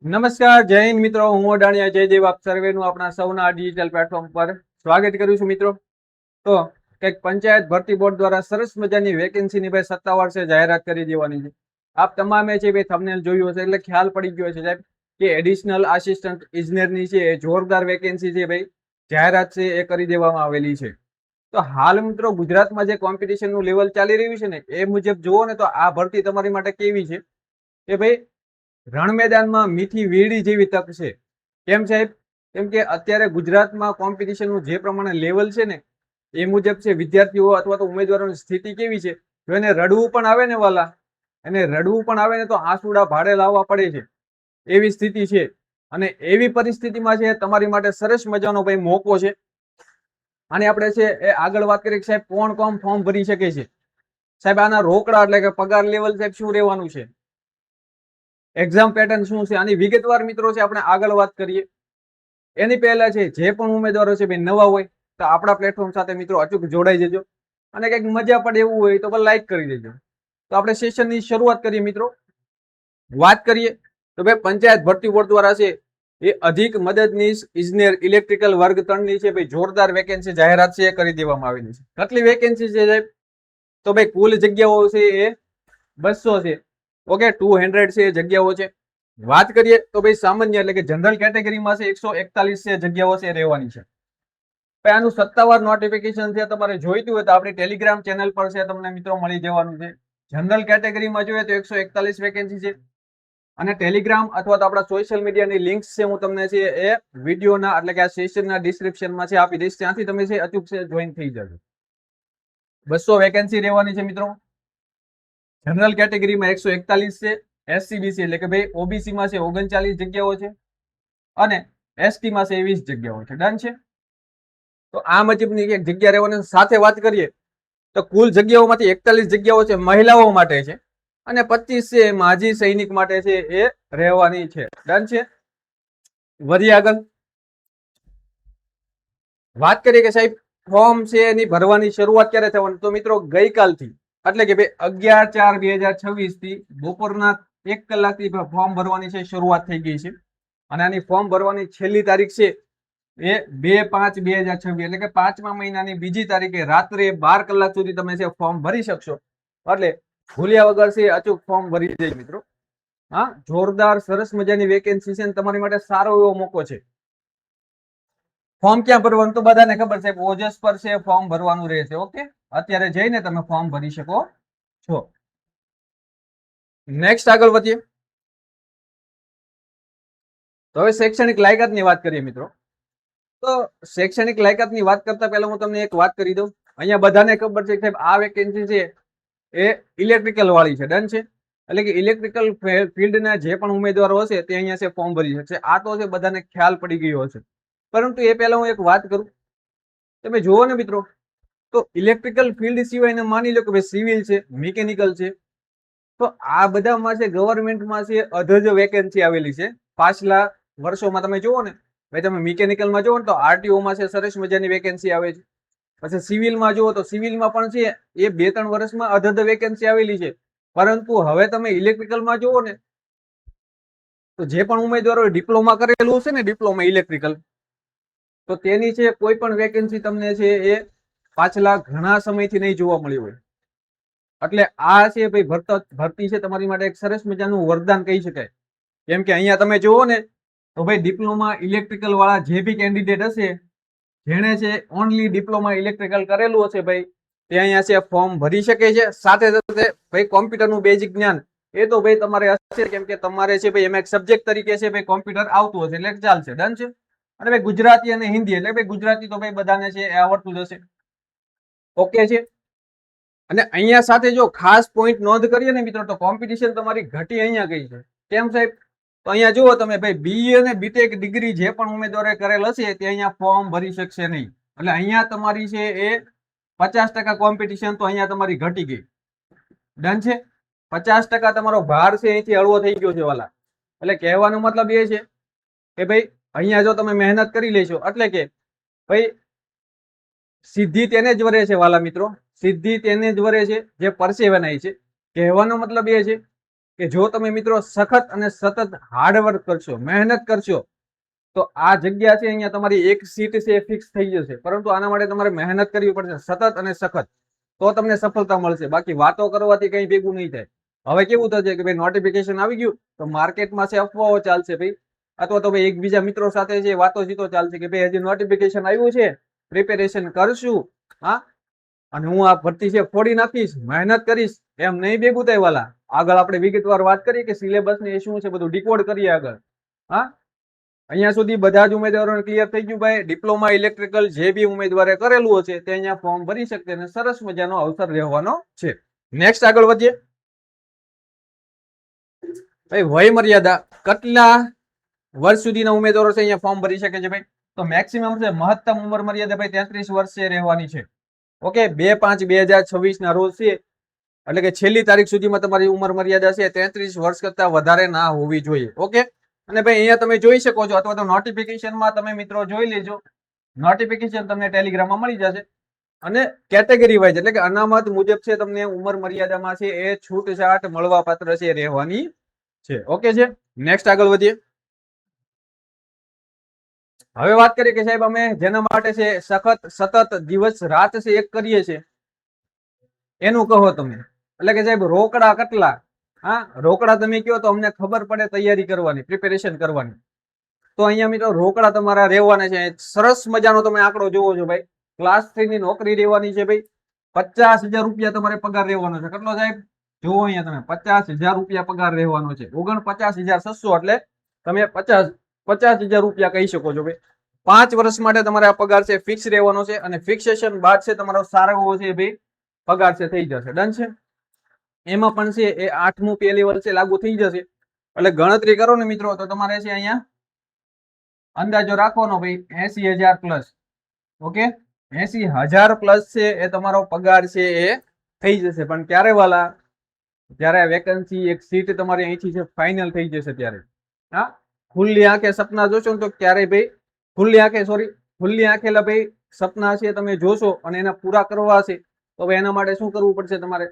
નમસ્કાર જય હિન્દ મિત્રો, હું અડાણિયા જયદેવ આપ સર્વેનું આપણા સૌના ડિજિટલ પ્લેટફોર્મ પર સ્વાગત કરું છું મિત્રો. તો કંઈક પંચાયત ભરતી બોર્ડ દ્વારા સરસ મજાની વેકેન્સીની ભાઈ સત્તાવાર છે જાહેરાત કરી દેવાની છે. આપ તમામે છે ભાઈ થંબનેલ જોયું હશે એટલે ખ્યાલ પડી ગયો છે સાહેબ કે એડિશનલ આસિસ્ટન્ટ ઇજનેરની છે એ જોરદાર વેકેન્સી છે ભાઈ, જાહેરાત છે એ કરી દેવામાં આવેલી છે. તો હાલ મિત્રો ગુજરાતમાં જે કોમ્પિટિશનનું લેવલ ચાલી રહ્યું છે ને એ મુજબ જુઓ ને તો આ ભરતી તમારી માટે કેવી છે કે ભાઈ રણ મેદાનમાં મીઠી વીડી જેવી તક છે. કેમ સાહેબ? કેમ કે અત્યારે ગુજરાતમાં કોમ્પિટિશનનું જે પ્રમાણે લેવલ છે ને એ મુજબ છે વિદ્યાર્થીઓ અથવા તો ઉમેદવારોની સ્થિતિ કેવી છે. જો એને રડવું પણ આવે ને વાલા, એને રડવું પણ આવે ને તો આંસુડા ભાડે લાવવા પડે છે એવી સ્થિતિ છે. અને એવી પરિસ્થિતિમાં છે તમારી માટે સરસ મજાનો ભાઈ મોકો છે. અને આપણે છે એ આગળ વાત કરીએ સાહેબ કોણ કોણ ફોર્મ ભરી શકે છે. સાહેબ આના રોકડા એટલે કે પગાર લેવલ સાહેબ શું રહેવાનું છે, એક્ઝામ પેટર્ન શું છે, આની વિગતવાર મિત્રો છે આપણે આગળ વાત કરીએ. એની પહેલા છે જે પણ ઉમેદવારો છે ભાઈ નવા હોય તો આપણા પ્લેટફોર્મ સાથે મિત્રો અચૂક જોડાઈ જજો અને કંઈક મજા પડે એવું હોય તો લાઈક કરી દેજો. તો આપણે સેશનની શરૂઆત કરીએ મિત્રો. વાત કરીએ તો ભાઈ પંચાયત ભરતી બોર્ડ દ્વારા છે એ અધિક મદદનીશ ઇજનેર ઇલેક્ટ્રિકલ વર્ગ 3 ની છે ભાઈ જોરદાર વેકેન્સી જાહેરાત છે કરી દેવામાં આવેલી છે. કેટલી વેકેન્સી છે સાહેબ? તો ભાઈ કુલ જગ્યાઓ છે એ 200 છે. ઓકે, 200 છે જગ્યાઓ છે. વાત કરીએ તો ભાઈ સામાન્ય એટલે કે જનરલ કેટેગરીમાં છે 141 છે જગ્યાઓ છે રહેવાની છે. ભાઈ આનું સત્તાવાર નોટિફિકેશન છે તમારે જોઈતું હોય તો આપણી ટેલિગ્રામ ચેનલ પર છે તમને મિત્રો મળી જવાનું છે. જનરલ કેટેગરીમાં જોઈએ તો 141 વેકેન્સી છે. અને ટેલિગ્રામ અથવા તો આપણા સોશિયલ મીડિયાની લિંક્સ છે હું તમને છે એ વિડીયોના એટલે કે આ સેશનના ડિસ્ક્રિપ્શનમાં છે આપી દઈશ, ત્યાંથી તમે છે અચૂક છે જોઈન થઈ જજો. 200 વેકેન્સી રહેવાની છે મિત્રો. જનરલ કેટેગરીમાં 141 છે, એસસીબીસી એટલે કે ભાઈ ઓબીસી માં છે 39 જગ્યાઓ છે અને એસટી માં છે 20 જગ્યાઓ છે. ડન છે. તો આ મુજબની એક જગ્યા રહેવાની. સાથે વાત કરીએ તો કુલ જગ્યાઓમાંથી 41 જગ્યાઓ છે મહિલાઓ માટે છે અને 25 છે માજી સૈનિક માટે છે એ રહેવાની છે. ડન છે. વધીએ આગળ. વાત કરીએ કે સાહેબ ફોર્મ છે એની ભરવાની શરૂઆત ક્યારે થવાની? તો મિત્રો ગઈકાલથી એટલે કે ભાઈ 11/4/2026 થી બપોરના 1 કલાકથી ફોર્મ ભરવાની છે શરૂઆત થઈ ગઈ છે. અને આની ફોર્મ ભરવાની છેલ્લી તારીખ છે એ 2/5/2026 એટલે કે 5મા મહિનાની 2જી તારીખે રાત્રે 12 કલાક સુધી તમે છે ફોર્મ ભરી શકશો. એટલે ભૂલ્યા વગર છે અચૂક ફોર્મ ભરી દેજો મિત્રો. હા, જોરદાર સરસ મજાની વેકેન્સી છે તમારી માટે સારો એવો મોકો છે. ફોર્મ ક્યાં ભરવાનું? તો બધાને ખબર છે ઓજસ પર છે ફોર્મ ભરવાનું રહેશે. ઓકે, અત્યારે જઈને તમે ફોર્મ ભરી શકો છો. નેક્સ્ટ આગળ વધીએ તો હવે શૈક્ષણિક લાયકાતની વાત કરીએ મિત્રો. તો શૈક્ષણિક લાયકાતની વાત કરતા પહેલા હું તમને એક વાત કરી દઉં. અહીંયા બધાને ખબર છે કે આ વેકેન્સી છે એ ઇલેક્ટ્રિકલ વાળી છે. ડન છે. એટલે કે ઇલેક્ટ્રિકલ ફિલ્ડના જે પણ ઉમેદવારો હશે તે અહીંયા છે ફોર્મ ભરી શકશે. આ તો છે બધાને ખ્યાલ પડી ગયો હશે. પરંતુ એ પહેલા હું એક વાત કરું. તમે જુઓ ને મિત્રો તો ઇલેક્ટ્રિકલ ફિલ્ડ સિવાય માની લો કે ભાઈ સિવિલ છે, મિકેનિકલ છે, તો આ બધામાં છે ગવર્મેન્ટમાં છે અધજ વેકેન્સી આવેલી છે. પાછલા વર્ષોમાં તમે જુઓ ને ભાઈ, તમે મિકેનિકલમાં જુઓ ને તો આરટીઓમાં છે સરસ મજાની વેકેન્સી આવે છે. પછી સિવિલમાં જુઓ તો સિવિલમાં પણ છે એ 2-3 વર્ષમાં અધધ વેકેન્સી આવેલી છે. પરંતુ હવે તમે ઇલેક્ટ્રિકલમાં જુઓ ને તો જે પણ ઉમેદવારો ડિપ્લોમા કરેલું છે ને ડિપ્લોમા ઇલેક્ટ્રિકલ, તો તેની છે કોઈ પણ વેકેન્સી તમને છે એ પાછલા ઘણા સમયથી નહીં જોવા મળી હોય. એટલે આ છે ભાઈ ભરતી છે તમારી માટે એક સરસ મજાનું વરદાન કહી શકાય. કેમ કે અહીંયા તમે જુઓ ને તો ભાઈ ડિપ્લોમા ઇલેક્ટ્રિકલ વાળા જે બી કેન્ડિડેટ હશે જેણે છે ઓનલી ડિપ્લોમા ઇલેક્ટ્રિકલ કરેલું હશે ભાઈ તે અહીંયા છે ફોર્મ ભરી શકે છે. સાથે સાથે ભાઈ કોમ્પ્યુટરનું બેઝિક જ્ઞાન એ તો ભાઈ તમારે હશે, કેમ કે તમારે છે ભાઈ એમાં એક સબ્જેક્ટ તરીકે છે ભાઈ કોમ્પ્યુટર આવતું હશે એટલે ચાલશે. ડન છે. અને ભાઈ ગુજરાતી અને હિન્દી એટલે ભાઈ ગુજરાતી તો ભાઈ બધાને છે એ આવડતું જ હશે. ઓકે છે. અને અહીંયા સાથે જો ખાસ પોઈન્ટ નોંધ કરીએ ને મિત્રો તો કોમ્પિટિશન તમારી ઘટી અહીંયા ગઈ છે. કેમ સાહેબ? તો અહીંયા જુઓ તમે ભાઈ બીએ અને બીટેક ડિગ્રી જે પણ ઉમેદવારે કરેલ હશે તે અહીંયા ફોર્મ ભરી શકશે નહીં. એટલે અહીંયા તમારી છે એ 50% કોમ્પિટિશન તો અહીંયા તમારી ઘટી ગઈ. ડન છે. 50% તમારો ભાર છે અહીંથી હળવો થઈ ગયો છે વાલા. એટલે કહેવાનો મતલબ એ છે કે ભાઈ અહીંયા જો તમે મહેનત કરી લેશો એટલે કે ભાઈ સિદ્ધિ તેને જ વરે છે વાલા મિત્રો, સિદ્ધિ તેને જ વરે છે જે પરસેવનાય છે. કહેવાનો મતલબ એ છે કે જો તમે મિત્રો સખત અને સતત હાર્ડવર્ક કરશો, મહેનત કરશો, તો આ જગ્યા છે અહીંયા તમારી એક સીટ છે એ ફિક્સ થઈ જશે. પરંતુ આના માટે તમારે મહેનત કરવી પડશે, સતત અને સખત, તો તમને સફળતા મળશે. બાકી વાતો કરવાથી કઈ ભેગું નહીં થાય. હવે કેવું થશે કે ભાઈ નોટિફિકેશન આવી ગયું તો માર્કેટમાં છે અફવાઓ ચાલશે ભાઈ, અથવા તો ભાઈ એકબીજા મિત્રો સાથે છે વાતો જીતો ચાલશે કે ભાઈ હજી નોટિફિકેશન આવ્યું છે, પ્રિપેરેશન કરશું, હા, અને હું આ ભરતી છે ફોડી નાખીશ, મહેનત કરીશ, એમ નહીં ભેગું થાય વાલા. આગળ આપણે વિગતવાર વાત કરીએ કે સિલેબસ ને શું છે બધું ડીકોડ કરીએ આગળ. હા, અહીંયા સુધી બધા જ ઉમેદવારોને ક્લિયર થઈ ગયું ભાઈ. ડિપ્લોમા ઇલેક્ટ્રિકલ જે બી ઉમેદવારે કરેલું હશે તે અહીંયા ફોર્મ ભરી શકશે અને સરસ મજાનો અવસર રહેવાનો છે. નેક્સ્ટ આગળ વધીએ. ભાઈ વય મર્યાદા કેટલા વર્ષ સુધીના ઉમેદવારો છે અહીંયા ફોર્મ ભરી શકે છે ભાઈ? તો મેક્સિમમ છે મહત્તમ ઉંમર મર્યાદા ભાઈ 33 વર્ષે રહેવાની છે. ઓકે, 2/5/2026 ના રોજ છે, એટલે કે છેલ્લી તારીખ સુધીમાં તમારી ઉંમર મર્યાદા છે 33 વર્ષ કરતા વધારે ના હોવી જોઈએ. ઓકે, અને ભાઈ અહીંયા તમે જોઈ શકો છો, અથવા તો નોટિફિકેશનમાં તમે મિત્રો જોઈ લેજો, નોટિફિકેશન તમને ટેલિગ્રામમાં મળી જશે. અને કેટેગરી વાઇઝ એટલે કે અનામત મુજબ છે તમને ઉંમર મર્યાદામાં છે એ છૂટછાટ મળવા પાત્ર છે રહેવાની છે. ઓકે છે, નેક્સ્ટ આગળ વધીએ. હવે વાત કરીએ કે સાહેબ અમે જેના માટે છે સખત સતત દિવસ રાત છે એક કરીએ છીએ એનું કહો તમે. એટલે કે સાહેબ રોકડા કેટલા? હા, રોકડા તમે કયો તો અમને ખબર પડે તૈયારી કરવાની, પ્રિપેરેશન કરવાની. તો અહીંયા મિત્રો રોકડા તમારા રહેવાના છે. સરસ મજાનો તમે આંકડો જોવો છો ભાઈ. ક્લાસ 3 ની નોકરી રહેવાની છે ભાઈ. 50,000 રૂપિયા તમારે પગાર રહેવાનો છે. કેટલો સાહેબ? જુઓ અહીંયા તમે 50,000 રૂપિયા પગાર રહેવાનો છે. 49,600 એટલે તમે 50,000 રૂપિયા કહી શકો છો ભાઈ. 5 વર્ષ માટે તમારે આ પગાર છે ફિક્સ રહેવાનો છે, અને ફિક્સેશન બાદ છે તમારો સારો એવો છે ભાઈ પગાર છે થઈ જશે. ડન છે. એમાં પણ છે એ 8મું પે લેવલ છે લાગુ થઈ જશે. એટલે ગણતરી કરો ને મિત્રો તો તમારે છે અહીંયા અંદાજો રાખવાનો ભાઈ 80,000 પ્લસ. ઓકે, 80,000 પ્લસ છે એ તમારો પગાર છે એ થઈ જશે. પણ ક્યારે વાલા? જ્યારે વેકન્સી એક સીટ તમારી અહીંથી છે ફાઇનલ થઈ જશે ત્યારે. હા, ખુલ્લી આંખે સપના જોશો ને તો ક્યારે ભાઈ ખુલ્લી આંખે ભાઈ સપના છે તમે જોશો અને એના પૂરા કરવા છે તો ભાઈ એના માટે શું કરવું પડશે? તમારે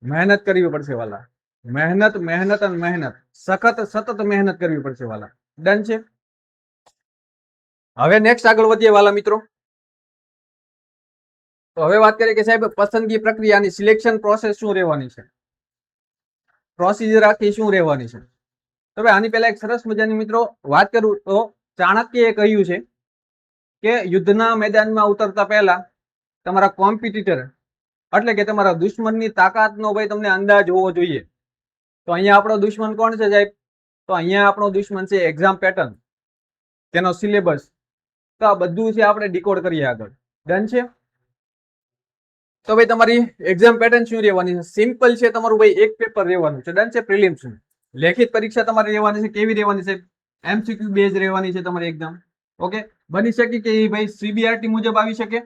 મહેનત કરવી પડશે વાલા. મહેનત, મહેનત અને મહેનત, સતત મહેનત કરવી પડશે વાલા. ડન છે. હવે નેક્સ્ટ આગળ વધીએ વાલા મિત્રો. તો હવે વાત કરીએ કે સાહેબ પસંદગી પ્રક્રિયાની સિલેક્શન પ્રોસેસ શું રહેવાની છે, પ્રોસિજર આખી શું રહેવાની છે. તો આની પહેલા એક સરસ મજાની મિત્રો વાત કરું તો ચાણક્યએ કહ્યું છે કે યુદ્ધના મેદાનમાં ઉતરતા પહેલા તમારા કોમ્પિટિટર એટલે કે તમારા દુશ્મનની તાકાતનો ભાઈ તમને અંદાજ હોવો જોઈએ. તો અહીંયા આપણો દુશ્મન કોણ છે સાહેબ? તો અહીંયા આપણો દુશ્મન છે એક્ઝામ પેટર્ન, તેનો સિલેબસ. તો આ બધું છે આપણે ડીકોડ કરીએ આગળ. ડન છે. તો ભાઈ તમારી એક્ઝામ પેટર્ન શું રહેવાની છે? સિમ્પલ છે તમારું ભાઈ એક પેપર રહેવાનું છે. ડન છે. પ્રિલિમ્સ લેખિત પરીક્ષા તમારી રહેવાની છે. કેવી રહેવાની છે? MCQ બેઝ રહેવાની છે તમારી એક્ઝામ. ઓકે, બની શકે કે એ ભાઈ CBRT મુજબ આવી શકે,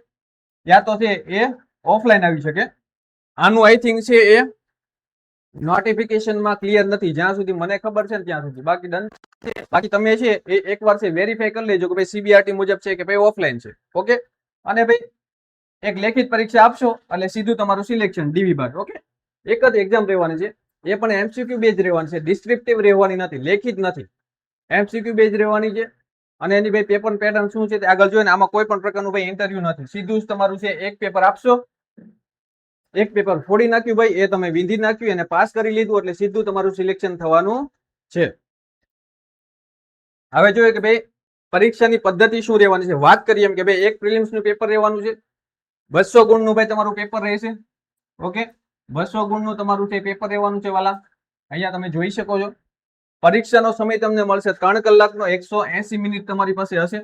યા તો છે એ ઓફલાઈન આવી શકે. આનું આઈ થિંક છે એ નોટિફિકેશનમાં ક્લિયર નથી જ્યાં સુધી મને ખબર છે ને ત્યાં સુધી. બાકી ડન છે. બાકી તમે છે એ એકવાર છે વેરીફાઈ કરી લેજો કે ભાઈ CBRT મુજબ છે કે ભાઈ ઓફલાઈન છે. ઓકે, અને ભાઈ એક લેખિત પરીક્ષા આપશો એટલે સીધું તમારું સિલેક્શન ડી વિભાગ. ઓકે, એક જ એક્ઝામ રહેવાની છે, એ પણ MCQ બેઝ રહેવાની છે, ડિસ્ક્રિપ્ટિવ રહેવાની નથી, લેખિત નથી, MCQ બેઝ રહેવાની છે. અને એની ભાઈ પેપર પેટર્ન શું છે તે આગળ જોઈએ ને. આમાં કોઈ પણ પ્રકારનું ભાઈ ઇન્ટરવ્યુ નથી, સીધું જ તમારું છે એક પેપર આપશો, એક પેપર ફોડી નાખ્યું ભાઈ એ તમે વિંધી નાખ્યું અને પાસ કરી લીધું એટલે સીધું તમારું સિલેક્શન થવાનું છે. હવે જોઈએ કે ભાઈ પરીક્ષાની પદ્ધતિ શું રહેવાની છે. વાત કરીએ એમ કે ભાઈ એક પ્રિલિમ્સ નું પેપર રહેવાનું છે, 200 ગુણનું ભાઈ તમારું પેપર રહેશે. ઓકે, 200 ગુણનું તમારું છે પેપર રહેવાનું છે વાલા. અહીંયા તમે જોઈ શકો છો. પરીક્ષાનો સમય તમને મળશે 3 કલાકનો, 180 મિનિટ તમારી પાસે હશે.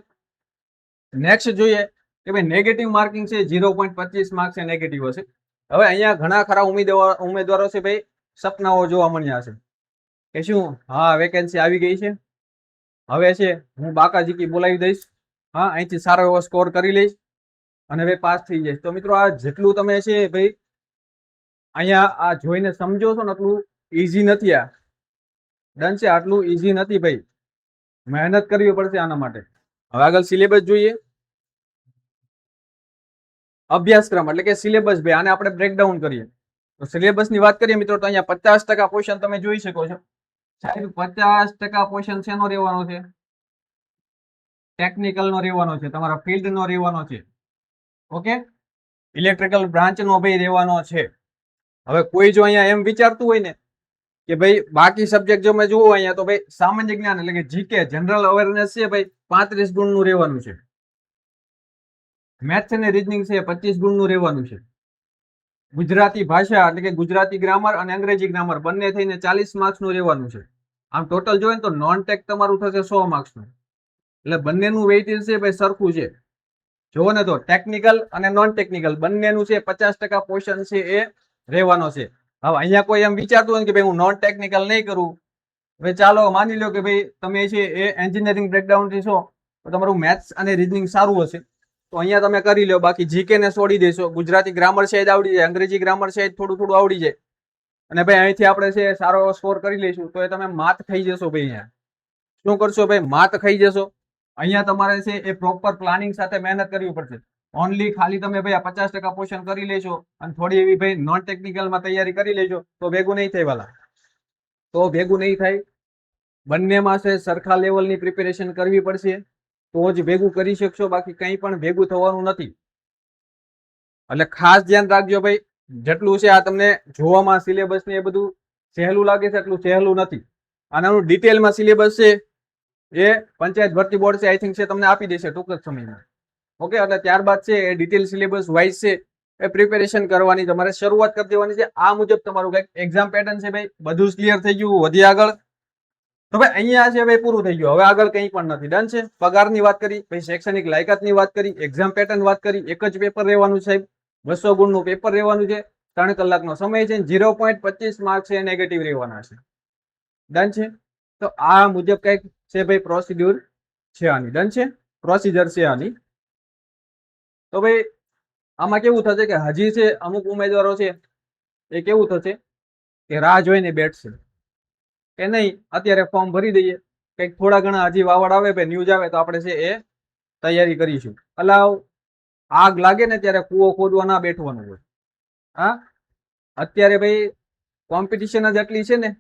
નેક્સ્ટ જોઈએ કે ભાઈ નેગેટિવ માર્કિંગ છે 0.25 માર્ક્સ એ નેગેટિવ હશે. હવે અહીંયા ઘણા ખરા ઉમેદવારો છે ભાઈ સપનાઓ જોવા મળ્યા છે કે શું હા વેકેન્સી આવી ગઈ છે, હવે છે હું બાકાજીકી બોલાવી દઈશ, હા અહીંથી સારો એવો સ્કોર કરી લઈશ અને હવે પાસ થઈ જઈશ. તો મિત્રો આ જેટલું તમે છે ભાઈ અહીંયા આ જોઈને સમજો છો ને એટલું ઈઝી નથી. આ ડન છે, આટલું ઈઝી નથી ભાઈ, મહેનત કરવી પડશે આના માટે. હવે આગળ સિલેબસ જોઈએ. અભ્યાસક્રમ એટલે કે સિલેબસ ભાઈ આને આપણે બ્રેકડાઉન કરીએ તો સિલેબસની વાત કરીએ મિત્રો તો અહીંયા 50% પોર્શન તમે જોઈ શકો છો. સાહેબ 50% પોર્શન શેનો રહેવાનો છે? ટેકનિકલ નો રહેવાનો છે, તમારા ફિલ્ડ નો રહેવાનો છે. ઓકે, ઇલેક્ટ્રિકલ બ્રાન્ચ નો ભાઈ રહેવાનો છે. હવે કોઈ જો અહીંયા એમ વિચારતું હોય ને કે ભાઈ બાકી સબ્જેક્ટ જો મેં જોવું અહીંયા તો ભાઈ સામાન્ય જ્ઞાન એટલે કે જીકે જનરલ અવેરનેસ છે ભાઈ 35 ગુણનું રહેવાનું છે. મેથ્સ અને રીઝનિંગ છે 25 ગુણનું રહેવાનું છે. ગુજરાતી ભાષા એટલે કે ગુજરાતી ગ્રામર અને અંગ્રેજી ગ્રામર બંને થઈને 40 માર્ક્સનું રહેવાનું છે. આમ ટોટલ જોઈએ ને તો નોન ટેક તમારું થશે 100 માર્ક્સનું. એટલે બંનેનું વેઇટેજ છે ભાઈ સરખું છે. જોવો ને તો ટેકનિકલ અને નોન ટેકનિકલ બંનેનું છે 50% પોર્શન છે એ રહેવાનો છે. હવે અહીંયા કોઈ એમ વિચારતું હોય કે ભાઈ હું નોન ટેકનિકલ નહીં કરું, હવે ચાલો માની લો કે ભાઈ તમે છે એ એન્જિનિયરિંગ બેકગ્રાઉન્ડથી છો તો તમારું મેથ્સ અને રીઝનિંગ સારું હશે તો અહીંયા તમે કરી લો, બાકી જીકે ને છોડી દેશો. ગુજરાતી ગ્રામર છે આવડી જાય, અંગ્રેજી ગ્રામર છે થોડું થોડું આવડી જાય અને ભાઈ અહીંથી આપણે છે સારો સ્કોર કરી લઈશું તો એ તમે માત ખાઈ જશો ભાઈ. અહીંયા શું કરશો ભાઈ? માત ખાઈ જશો. અહીંયા તમારે છે એ પ્રોપર પ્લાનિંગ સાથે મહેનત કરવી પડશે. ઓનલી ખાલી તમે ભાઈ આ 50% પોર્શન કરી લેશો અને થોડી એવી ભાઈ નોન ટેકનિકલમાં તૈયારી કરી લેજો તો ભેગું નહીં થાય વાલા, તો ભેગું નહીં થાય. બંનેમાં છે સરખા લેવલની પ્રિપેરેશન કરવી પડશે તો જ ભેગું કરી શકશો, બાકી કંઈ પણ ભેગું થવાનું નથી. એટલે ખાસ ધ્યાન રાખજો ભાઈ. જેટલું છે આ તમને જોવામાં સિલેબસ ને એ બધું સહેલું લાગે છે એટલું સહેલું નથી. આનાનું ડિટેલમાં સિલેબસ છે એ પંચાયત ભરતી બોર્ડ છે આઈ થિંક છે તમને આપી દેશે ટૂંક જ સમયમાં. ઓકે, એટલે ત્યારબાદ છે એ ડિટેલ સિલેબસ વાઇઝ છે એ પ્રિપેરેશન કરવાની તમારે શરૂઆત કરી દેવાની છે. આ મુજબ તમારું કંઈક એક્ઝામ પેટર્ન છે ભાઈ. બધું જ ક્લિયર થઈ ગયું, વધી આગળ. તો ભાઈ અહીંયા છે ભાઈ પૂરું થઈ ગયું, હવે આગળ કંઈ પણ નથી. ડન છે. પગારની વાત કરી, ભાઈ શૈક્ષણિક લાયકાતની વાત કરી, એક્ઝામ પેટર્ન વાત કરી. એક જ પેપર રહેવાનું છે સાહેબ, 200 ગુણનું પેપર રહેવાનું છે, 3 કલાકનો સમય છે, 0.25 માર્ક છે નેગેટિવ રહેવાના છે. ડન છે. તો આ મુજબ કંઈક છે ભાઈ પ્રોસિડ્યુર છે આની. ડન છે, પ્રોસિજર છે આની. તો ભાઈ આમાં કેવું થશે કે હજી છે અમુક ઉમેદવારો છે એ કેવું થશે કે રાહ જોઈને બેઠશે કે નહીં અત્યારે ફોર્મ ભરી દઈએ, કંઈક થોડા ઘણા હજી વાવડ આવે ભાઈ ન્યૂઝ આવે તો આપણે છે એ તૈયારી કરીશું. અલાવ આગ લાગે ને ત્યારે કૂવો ખોદવા ના બેઠવાનું હોય. હા, અત્યારે ભાઈ કોમ્પિટિશન જ એટલી છે ને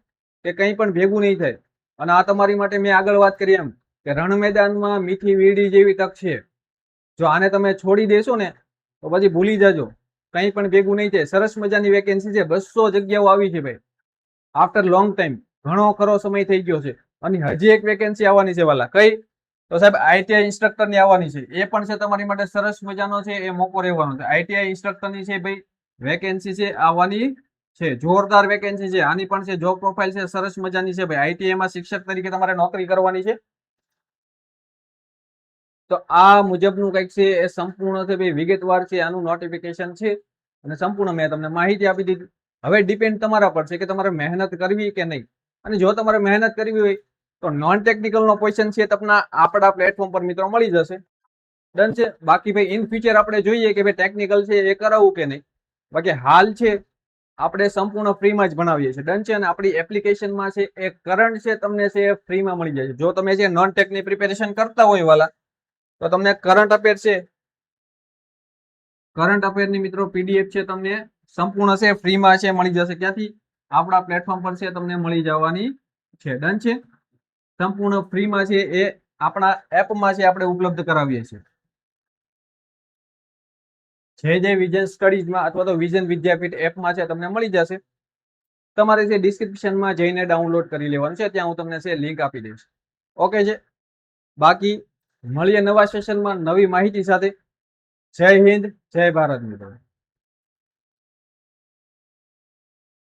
કે કંઈ પણ ભેગું નહીં થાય. અને આ તમારી માટે મેં આગળ વાત કરી એમ કે રણ મેદાનમાં મીઠી વીડી જેવી તક છે. જો આને તમે છોડી દેશો ને તો પછી ભૂલી જજો, કંઈ પણ ભેગું નહીં થાય. સરસ મજાની વેકેન્સી છે, 200 જગ્યાઓ આવી છે ભાઈ આફ્ટર લોંગ ટાઈમ. ઘણો ખરો સમય થઈ ગયો છે અને હજી એક વેકેન્સી આવવાની છે વાલા. કઈ? તો સાહેબ આઈટીઆઈ ઇન્સ્ટ્રક્ટરની આવવાની છે. એ પણ છે તમારી માટે સરસ મજાનો છે એ મોકો રહેવાનો છે. આઈટીઆઈ ઇન્સ્ટ્રક્ટરની છે ભાઈ વેકેન્સી છે આવવાની છે, જોરદાર વેકેન્સી છે. આની પણ છે જોબ પ્રોફાઇલ છે સરસ મજાની છે ભાઈ. આઈટીઆઈમાં શિક્ષક તરીકે તમારે નોકરી કરવાની છે. તો આ મુજબનું કંઈક છે એ સંપૂર્ણ છે ભાઈ વિગતવાર છે આનું નોટિફિકેશન છે અને સંપૂર્ણ મેં તમને માહિતી આપી દીધી. હવે ડિપેન્ડ તમારા પર છે કે તમારે મહેનત કરવી કે નહીં. અને જો તમારે મહેનત કરવી હોય તો નોન ટેકનિકલ નો ક્વેશ્ચન છે તમને આપણા પ્લેટફોર્મ પર મિત્રો મળી જશે. ડન છે. બાકી ભાઈ ઇન ફ્યુચર આપણે જોઈએ કે ભાઈ ટેકનિકલ છે એ કરાવવું કે નહીં. બાકી હાલ છે આપણે સંપૂર્ણ ફ્રીમાં જ ભણાવીએ છીએ. ડન છે. અને આપણી એપ્લિકેશનમાં છે એ કરંટ છે તમને છે ફ્રીમાં મળી જાય છે. જો તમે છે નોન ટેકની પ્રિપેરેશન કરતા હોય વાલા તો તમને કરંટ અફેર છે, કરંટ અફેરની મિત્રો પીડીએફ છે તમને સંપૂર્ણ છે ફ્રીમાં છે મળી જશે. ક્યાંથી? આપણા પ્લેટફોર્મ પર છે તમને મળી જવાની છે. ડન છે. સંપૂર્ણ ફ્રીમાં છે એ આપણા એપમાં છે આપણે ઉપલબ્ધ કરાવીએ છીએ. જે વિઝન સ્ટડીઝમાં અથવા તો વિઝન વિદ્યાપીઠ એપમાં છે તમને મળી જશે. તમારે છે ડિસ્ક્રિપ્શનમાં જઈને ડાઉનલોડ કરી લેવાનું છે, ત્યાં હું તમને છે લિંક આપી દઈશ. ઓકે છે. બાકી મળીએ નવા સેશનમાં નવી માહિતી સાથે. જય હિન્દ, જય ભારત મિત્રો.